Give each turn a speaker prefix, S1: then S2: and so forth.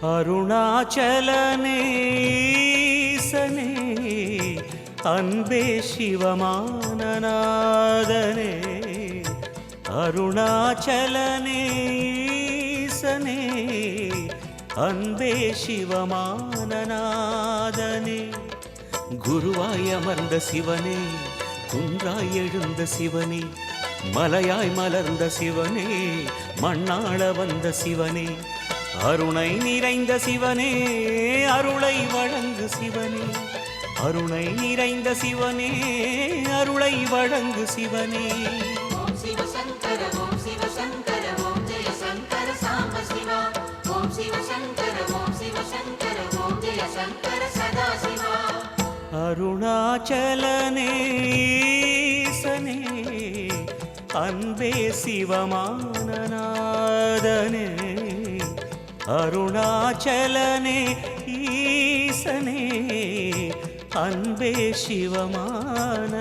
S1: அருணாச்சலனே ஈசனே அன்பே சிவமானநாதனே அருணாச்சலனே ஈசனே அன்பே சிவமானநாதனே குருவாய் அமர்ந்த சிவனே குன்றாய் எழுந்த சிவனே மலையாய் மலர்ந்த சிவனே மண்ணாள வந்த சிவனே அருணை நிறைந்த சிவனே அருளை வழங்கு சிவனே அருணை நிறைந்த சிவனே அருளை வழங்கு சிவனே
S2: ஓம் சிவசங்கர ஓம் சிவசங்கர ஓம் ஜெய சங்கர சாம்ப சிவா ஓம் சிவசங்கர ஓம் சிவசங்கர ஓம் ஜெய சங்கர சதா சிவா
S1: அருணாச்சலனே ஈசனே அன்பே சிவமானநாதனே அருணாச்சலனே ஈசனே அன்பே சிவமான